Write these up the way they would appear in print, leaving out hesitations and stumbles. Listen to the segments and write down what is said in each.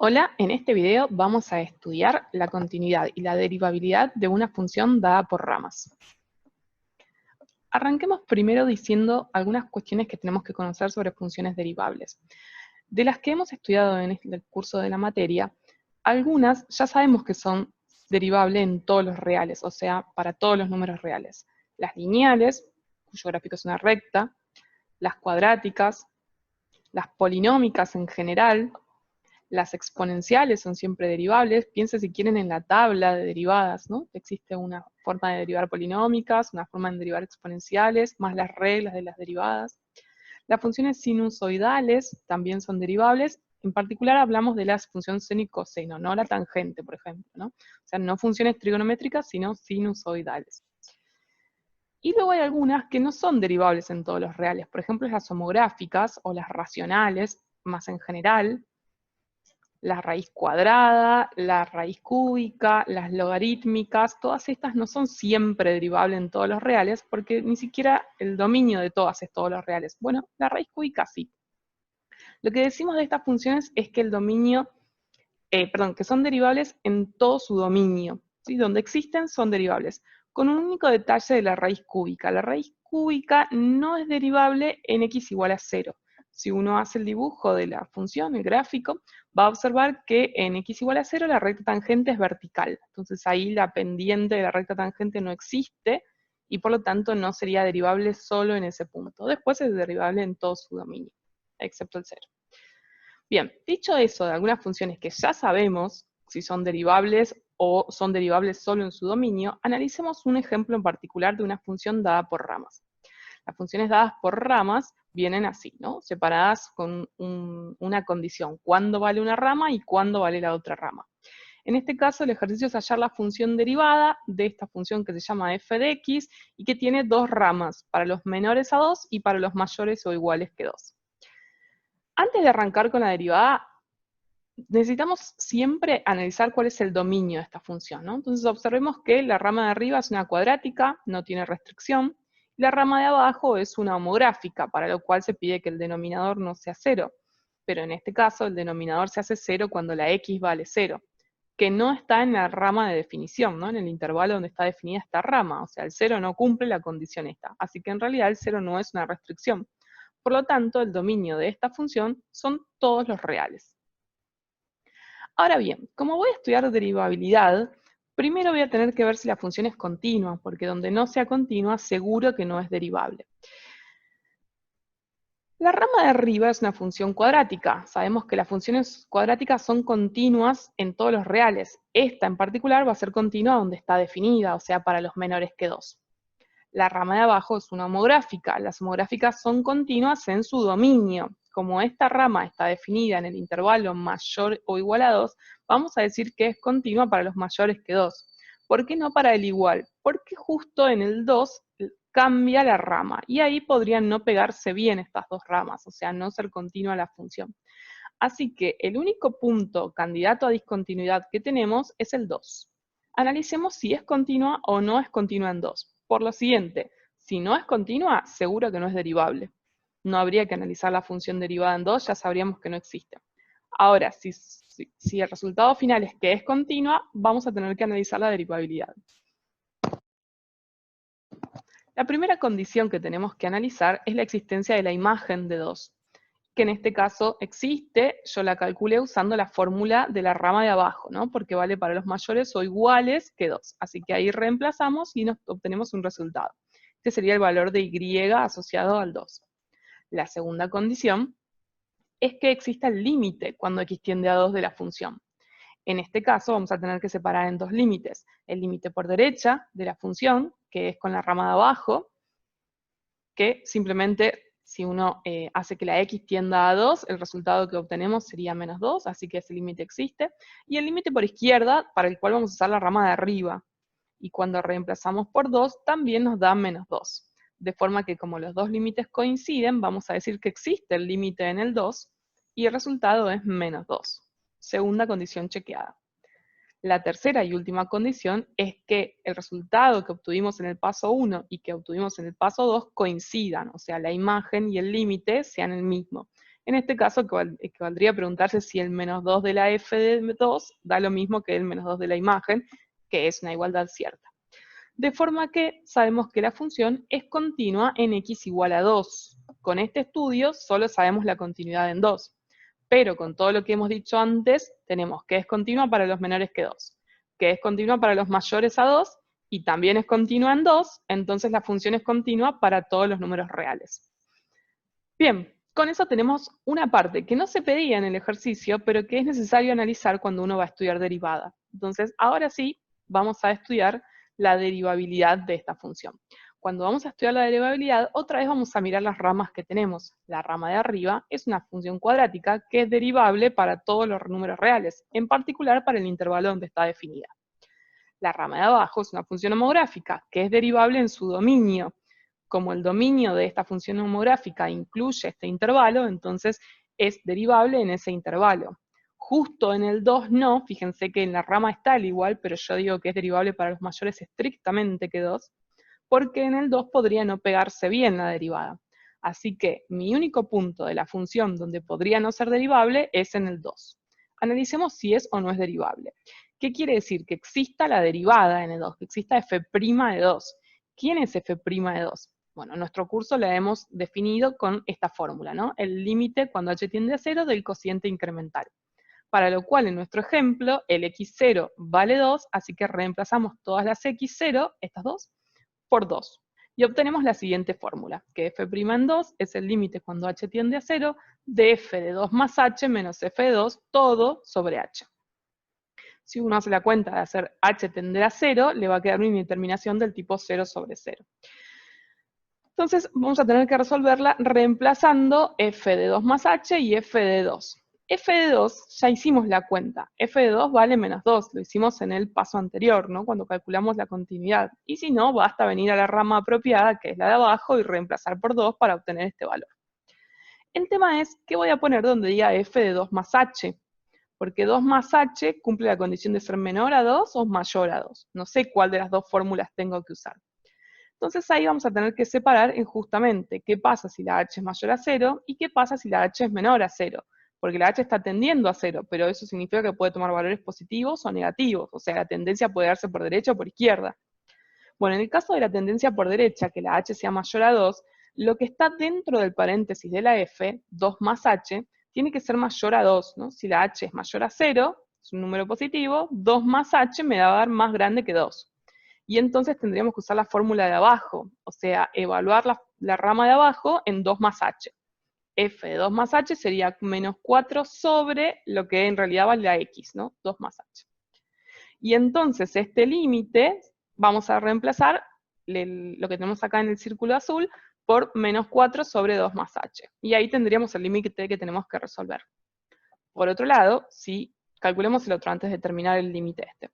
Hola, en este video vamos a estudiar la continuidad y la derivabilidad de una función dada por ramas. Arranquemos primero diciendo algunas cuestiones que tenemos que conocer sobre funciones derivables. De las que hemos estudiado en el curso de la materia, algunas ya sabemos que son derivables en todos los reales, o sea, para todos los números reales. Las lineales, cuyo gráfico es una recta, las cuadráticas, las polinómicas en general. Las exponenciales son siempre derivables. Piensen si quieren en la tabla de derivadas, ¿no? Existe una forma de derivar polinómicas, una forma de derivar exponenciales, más las reglas de las derivadas. Las funciones sinusoidales también son derivables. En particular hablamos de las funciones seno y coseno, no la tangente, por ejemplo, ¿no? O sea, no funciones trigonométricas, sino sinusoidales. Y luego hay algunas que no son derivables en todos los reales. Por ejemplo, las homográficas o las racionales, más en general, la raíz cuadrada, la raíz cúbica, las logarítmicas, todas estas no son siempre derivables en todos los reales, porque ni siquiera el dominio de todas es todos los reales. Bueno, la raíz cúbica sí. Lo que decimos de estas funciones es que el dominio, que son derivables en todo su dominio, ¿sí? Donde existen son derivables, con un único detalle de la raíz cúbica. La raíz cúbica no es derivable en x igual a 0. Si uno hace el dibujo de la función, el gráfico, va a observar que en x igual a 0 la recta tangente es vertical. Entonces ahí la pendiente de la recta tangente no existe y por lo tanto no sería derivable solo en ese punto. Después es derivable en todo su dominio, excepto el 0. Bien, dicho eso de algunas funciones que ya sabemos si son derivables o son derivables solo en su dominio, analicemos un ejemplo en particular de una función dada por ramas. Las funciones dadas por ramas vienen así, ¿no? Separadas con una condición, cuándo vale una rama y cuándo vale la otra rama. En este caso, el ejercicio es hallar la función derivada de esta función que se llama f de x y que tiene dos ramas, para los menores a 2 y para los mayores o iguales que 2. Antes de arrancar con la derivada, necesitamos siempre analizar cuál es el dominio de esta función, ¿no? Entonces observemos que la rama de arriba es una cuadrática, no tiene restricción, y la rama de abajo es una homográfica, para lo cual se pide que el denominador no sea 0. Pero en este caso el denominador se hace 0 cuando la x vale 0, que no está en la rama de definición, ¿no? En el intervalo donde está definida esta rama, o sea, el 0 no cumple la condición esta, así que en realidad el 0 no es una restricción. Por lo tanto, el dominio de esta función son todos los reales. Ahora bien, como voy a estudiar derivabilidad, primero voy a tener que ver si la función es continua, porque donde no sea continua, seguro que no es derivable. La rama de arriba es una función cuadrática. Sabemos que las funciones cuadráticas son continuas en todos los reales. Esta en particular va a ser continua donde está definida, o sea, para los menores que 2. La rama de abajo es una homográfica. Las homográficas son continuas en su dominio. Como esta rama está definida en el intervalo mayor o igual a 2, vamos a decir que es continua para los mayores que 2. ¿Por qué no para el igual? Porque justo en el 2 cambia la rama, y ahí podrían no pegarse bien estas dos ramas, o sea, no ser continua la función. Así que el único punto candidato a discontinuidad que tenemos es el 2. Analicemos si es continua o no es continua en 2. Por lo siguiente, si no es continua, seguro que no es derivable. No habría que analizar la función derivada en 2, ya sabríamos que no existe. Ahora, si el resultado final es que es continua, vamos a tener que analizar la derivabilidad. La primera condición que tenemos que analizar es la existencia de la imagen de 2, que en este caso existe. Yo la calculé usando la fórmula de la rama de abajo, ¿no? Porque vale para los mayores o iguales que 2. Así que ahí reemplazamos y nos obtenemos un resultado. Este sería el valor de y asociado al 2. La segunda condición es que exista el límite cuando x tiende a 2 de la función. En este caso vamos a tener que separar en dos límites. El límite por derecha de la función, que es con la rama de abajo, que simplemente si uno hace que la x tienda a 2, el resultado que obtenemos sería menos 2, así que ese límite existe. Y el límite por izquierda, para el cual vamos a usar la rama de arriba. Y cuando reemplazamos por 2, también nos da menos 2. De forma que como los dos límites coinciden, vamos a decir que existe el límite en el 2, y el resultado es menos 2. Segunda condición chequeada. La tercera y última condición es que el resultado que obtuvimos en el paso 1 y que obtuvimos en el paso 2 coincidan, o sea, la imagen y el límite sean el mismo. En este caso equivaldría a preguntarse si el menos 2 de la f de 2 da lo mismo que el menos 2 de la imagen, que es una igualdad cierta. De forma que sabemos que la función es continua en x igual a 2. Con este estudio solo sabemos la continuidad en 2. Pero con todo lo que hemos dicho antes, tenemos que es continua para los menores que 2, que es continua para los mayores a 2, y también es continua en 2, entonces la función es continua para todos los números reales. Bien, con eso tenemos una parte que no se pedía en el ejercicio, pero que es necesario analizar cuando uno va a estudiar derivada. Entonces, ahora sí, vamos a estudiar la derivabilidad de esta función. Cuando vamos a estudiar la derivabilidad, otra vez vamos a mirar las ramas que tenemos. La rama de arriba es una función cuadrática que es derivable para todos los números reales, en particular para el intervalo donde está definida. La rama de abajo es una función homográfica, que es derivable en su dominio. Como el dominio de esta función homográfica incluye este intervalo, entonces es derivable en ese intervalo. Justo en el 2 no, fíjense que en la rama está el igual, pero yo digo que es derivable para los mayores estrictamente que 2, porque en el 2 podría no pegarse bien la derivada. Así que mi único punto de la función donde podría no ser derivable es en el 2. Analicemos si es o no es derivable. ¿Qué quiere decir? Que exista la derivada en el 2, que exista f' de 2. ¿Quién es f' de 2? Bueno, en nuestro curso la hemos definido con esta fórmula, ¿no? El límite cuando h tiende a 0 del cociente incremental. Para lo cual, en nuestro ejemplo, el x0 vale 2, así que reemplazamos todas las x0, estas dos, por 2. Y obtenemos la siguiente fórmula, que f' en 2 es el límite cuando h tiende a 0 de f de 2 más h menos f de 2, todo sobre h. Si uno hace la cuenta de hacer h tender a 0, le va a quedar una indeterminación del tipo 0 sobre 0. Entonces vamos a tener que resolverla reemplazando f de 2 más h y f de 2. F de 2, ya hicimos la cuenta. F de 2 vale menos 2, lo hicimos en el paso anterior, ¿no? Cuando calculamos la continuidad. Y si no, basta venir a la rama apropiada, que es la de abajo, y reemplazar por 2 para obtener este valor. El tema es, ¿qué voy a poner donde diga f de 2 más h? Porque 2 más h cumple la condición de ser menor a 2 o mayor a 2. No sé cuál de las dos fórmulas tengo que usar. Entonces ahí vamos a tener que separar en justamente qué pasa si la h es mayor a 0 y qué pasa si la h es menor a 0. Porque la h está tendiendo a 0, pero eso significa que puede tomar valores positivos o negativos. O sea, la tendencia puede darse por derecha o por izquierda. Bueno, en el caso de la tendencia por derecha, que la h sea mayor a 2, lo que está dentro del paréntesis de la f, 2 más h, tiene que ser mayor a 2, ¿no? Si la h es mayor a 0, es un número positivo, 2 más h me va a dar más grande que 2. Y entonces tendríamos que usar la fórmula de abajo, o sea, evaluar la rama de abajo en 2 más h. F de 2 más h sería menos 4 sobre lo que en realidad vale la x, ¿no? 2 más h. Y entonces este límite vamos a reemplazar lo que tenemos acá en el círculo azul por menos 4 sobre 2 más h. Y ahí tendríamos el límite que tenemos que resolver. Por otro lado, si calculemos el otro antes de terminar el límite este.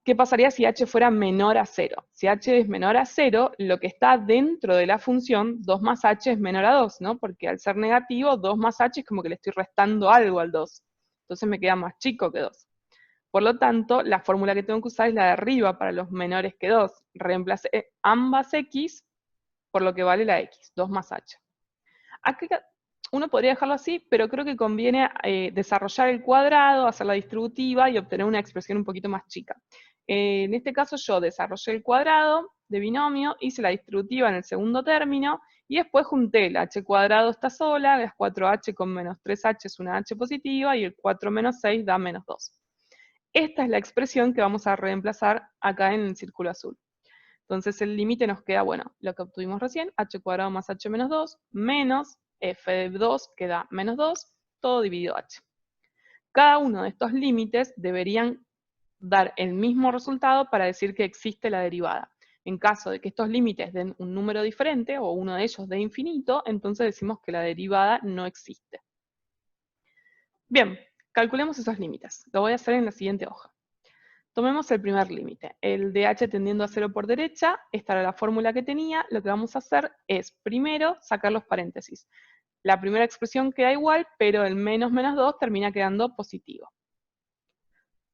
¿Qué pasaría si h fuera menor a 0? Si h es menor a 0, lo que está dentro de la función 2 más h es menor a 2, ¿no? Porque al ser negativo, 2 más h es como que le estoy restando algo al 2. Entonces me queda más chico que 2. Por lo tanto, la fórmula que tengo que usar es la de arriba para los menores que 2. Reemplacé ambas x por lo que vale la x, 2 más h. Aquí uno podría dejarlo así, pero creo que conviene desarrollar el cuadrado, hacer la distributiva y obtener una expresión un poquito más chica. En este caso yo desarrollé el cuadrado de binomio, hice la distributiva en el segundo término, y después junté la h cuadrado está sola, las 4h con menos 3h es una h positiva, y el 4 menos 6 da menos 2. Esta es la expresión que vamos a reemplazar acá en el círculo azul. Entonces el límite nos queda, bueno, lo que obtuvimos recién, h cuadrado más h menos 2, menos f de 2, que da menos 2, todo dividido h. Cada uno de estos límites deberían dar el mismo resultado para decir que existe la derivada. En caso de que estos límites den un número diferente, o uno de ellos dé infinito, entonces decimos que la derivada no existe. Bien, calculemos esos límites. Lo voy a hacer en la siguiente hoja. Tomemos el primer límite, el de h tendiendo a 0 por derecha. Esta era la fórmula que tenía. Lo que vamos a hacer es, primero, sacar los paréntesis. La primera expresión queda igual, pero el menos 2 termina quedando positivo.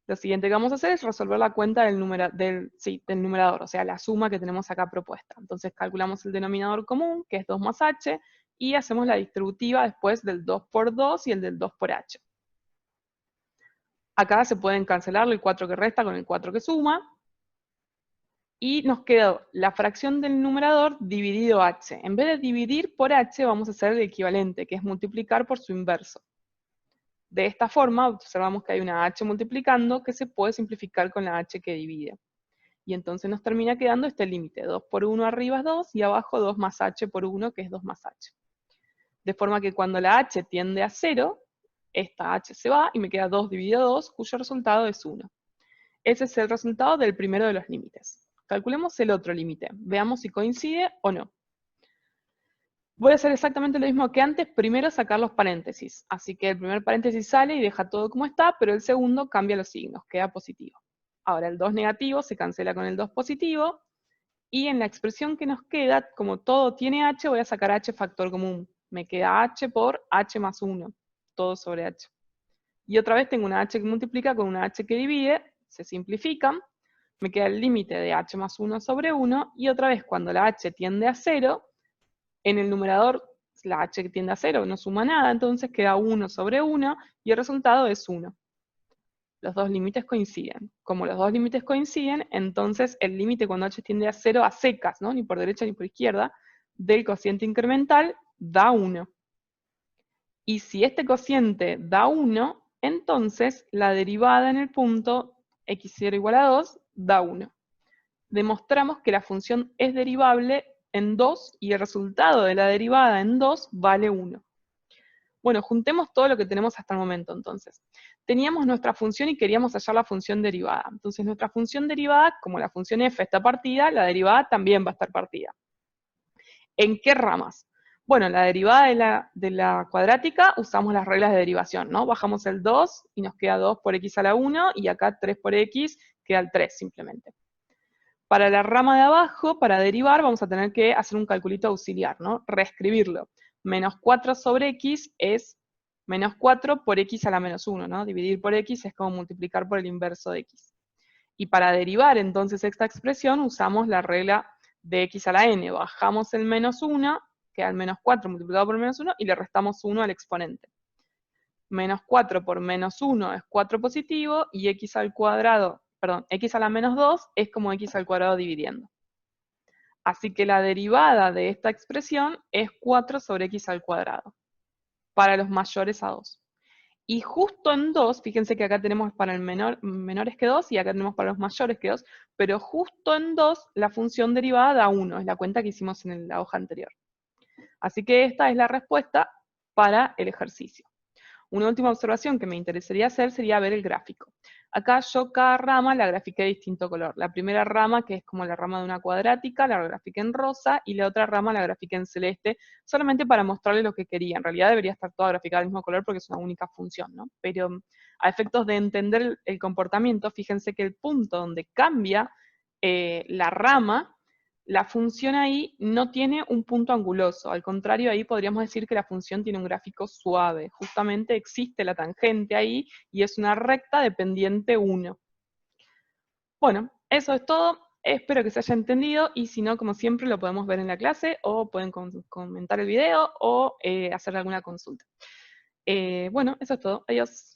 Lo siguiente que vamos a hacer es resolver la cuenta del numerador, o sea, la suma que tenemos acá propuesta. Entonces calculamos el denominador común, que es 2 más h, y hacemos la distributiva después del 2 por 2 y el del 2 por h. Acá se pueden cancelar el 4 que resta con el 4 que suma, y nos quedó la fracción del numerador dividido h. En vez de dividir por h, vamos a hacer el equivalente, que es multiplicar por su inverso. De esta forma, observamos que hay una h multiplicando que se puede simplificar con la h que divide. Y entonces nos termina quedando este límite, 2 por 1 arriba es 2, y abajo 2 más h por 1, que es 2 más h. De forma que cuando la h tiende a 0, esta h se va, y me queda 2 dividido 2, cuyo resultado es 1. Ese es el resultado del primero de los límites. Calculemos el otro límite, veamos si coincide o no. Voy a hacer exactamente lo mismo que antes, primero sacar los paréntesis. Así que el primer paréntesis sale y deja todo como está, pero el segundo cambia los signos, queda positivo. Ahora el 2 negativo se cancela con el 2 positivo, y en la expresión que nos queda, como todo tiene h, voy a sacar h factor común. Me queda h por h más 1, todo sobre h. Y otra vez tengo una h que multiplica con una h que divide, se simplifican, me queda el límite de h más 1 sobre 1, y otra vez cuando la h tiende a 0, en el numerador la h que tiende a 0 no suma nada, entonces queda 1 sobre 1, y el resultado es 1. Los dos límites coinciden. Como los dos límites coinciden, entonces el límite cuando h tiende a 0 a secas, ¿no? Ni por derecha ni por izquierda, del cociente incremental da 1. Y si este cociente da 1, entonces la derivada en el punto x0 igual a 2 da 1. Demostramos que la función es derivable en 2 y el resultado de la derivada en 2 vale 1. Bueno, juntemos todo lo que tenemos hasta el momento entonces. Teníamos nuestra función y queríamos hallar la función derivada. Entonces nuestra función derivada, como la función f está partida, la derivada también va a estar partida. ¿En qué ramas? Bueno, la derivada de la cuadrática usamos las reglas de derivación, ¿no? Bajamos el 2 y nos queda 2 por x a la 1, y acá 3 por x queda el 3 simplemente. Para la rama de abajo, para derivar, vamos a tener que hacer un calculito auxiliar, ¿no? Reescribirlo. Menos 4 sobre x es menos 4 por x a la menos 1, ¿no? Dividir por x es como multiplicar por el inverso de x. Y para derivar entonces esta expresión usamos la regla de x a la n. Bajamos el menos 1, queda el menos 4 multiplicado por el menos 1, y le restamos 1 al exponente. Menos 4 por menos 1 es 4 positivo, y x al cuadrado, perdón, x a la menos 2 es como x al cuadrado dividiendo. Así que la derivada de esta expresión es 4 sobre x al cuadrado, para los mayores a 2. Y justo en 2, fíjense que acá tenemos para el menores que 2, y acá tenemos para los mayores que 2, pero justo en 2 la función derivada da 1, es la cuenta que hicimos en la hoja anterior. Así que esta es la respuesta para el ejercicio. Una última observación que me interesaría hacer sería ver el gráfico. Acá yo cada rama la grafiqué de distinto color. La primera rama, que es como la rama de una cuadrática, la grafiqué en rosa, y la otra rama la grafiqué en celeste, solamente para mostrarles lo que quería. En realidad debería estar toda graficada del mismo color porque es una única función, ¿no? Pero a efectos de entender el comportamiento, fíjense que el punto donde cambia la rama, la función ahí no tiene un punto anguloso. Al contrario, ahí podríamos decir que la función tiene un gráfico suave. Justamente existe la tangente ahí y es una recta de pendiente 1. Bueno, eso es todo. Espero que se haya entendido, y si no, como siempre, lo podemos ver en la clase, o pueden comentar el video o hacer alguna consulta. Bueno, eso es todo. Adiós.